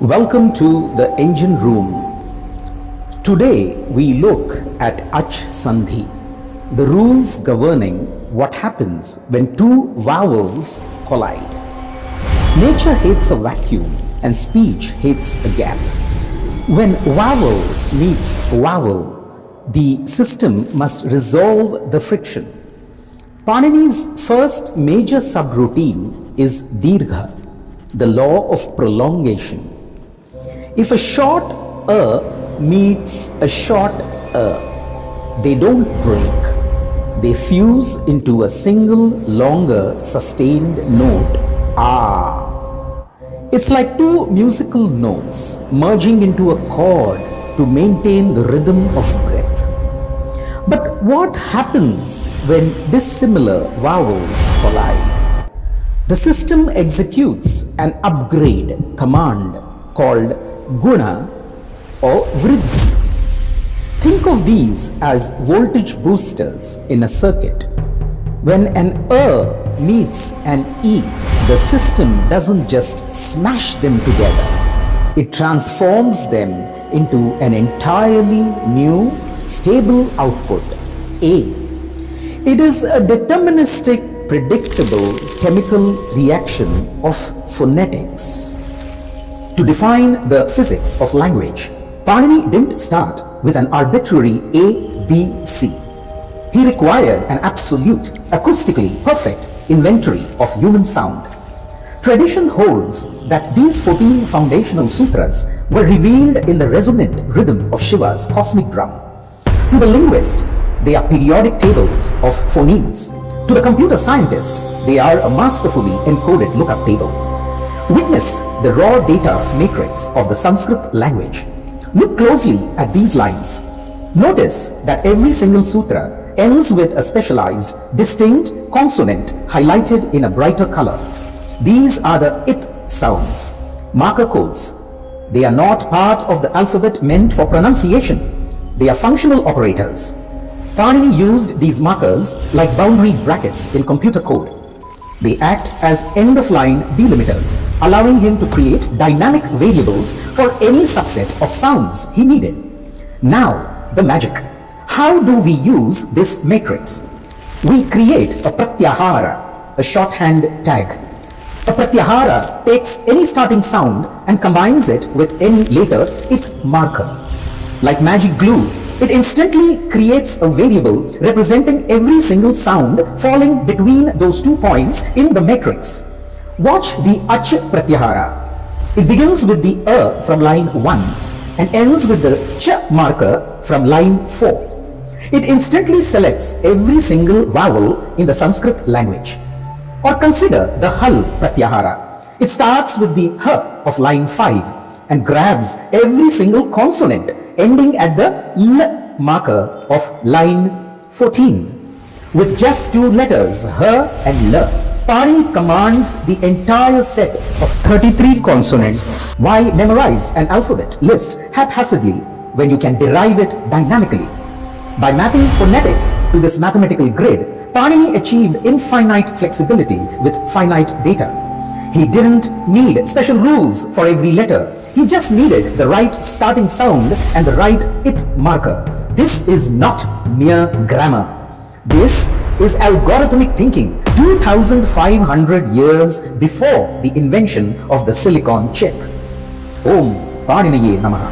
Welcome to the engine room. Today we look at Sandhi, the rules governing what happens when two vowels collide. Nature hates a vacuum and speech hates a gap. When vowel meets vowel, the system must resolve the friction. Panini's first major subroutine is Dirgha, the law of prolongation. If a short meets a short they don't break. They fuse into a single longer sustained note, ah. It's like two musical notes merging into a chord to maintain the rhythm of breath. But what happens when dissimilar vowels collide? The system executes an upgrade command called guna or vriddhi. Think of these as voltage boosters in a circuit. When an meets an e, the system doesn't just smash them together. It transforms them into an entirely new, stable output, A. It is a deterministic, predictable chemical reaction of phonetics. To define the physics of language, Panini didn't start with an arbitrary A, B, C. He required an absolute, acoustically perfect inventory of human sound. Tradition holds that these 14 foundational sutras were revealed in the resonant rhythm of Shiva's cosmic drum. To the linguist, they are periodic tables of phonemes. To the computer scientist, they are a masterfully encoded lookup table. Witness the raw data matrix of the Sanskrit language. Look closely at these lines. Notice that every single sutra ends with a specialized, distinct consonant highlighted in a brighter color. These are the it sounds, marker codes. They are not part of the alphabet meant for pronunciation. They are functional operators. Panini used these markers like boundary brackets in computer code. They act as end-of-line delimiters, allowing him to create dynamic variables for any subset of sounds he needed. Now, the magic. How do we use this matrix? We create a pratyahara, a shorthand tag. A pratyahara takes any starting sound and combines it with any later it marker. Like magic glue, it instantly creates a variable representing every single sound falling between those 2 points in the matrix. Watch the ach pratyahara. It begins with the from line 1 and ends with the ch marker from line 4. It instantly selects every single vowel in the Sanskrit language. Or consider the hal pratyahara. It starts with the h of line 5 and grabs every single consonant ending at the l marker of line 14. With just 2 letters, h and l, Panini commands the entire set of 33 consonants. Why memorize an alphabet list haphazardly when you can derive it dynamically? By mapping phonetics to this mathematical grid, Panini achieved infinite flexibility with finite data. He didn't need special rules for every letter. He just needed the right starting sound and the right it marker. This is not mere grammar. This is algorithmic thinking 2,500 years before the invention of the silicon chip. Om Paniniye Namaha.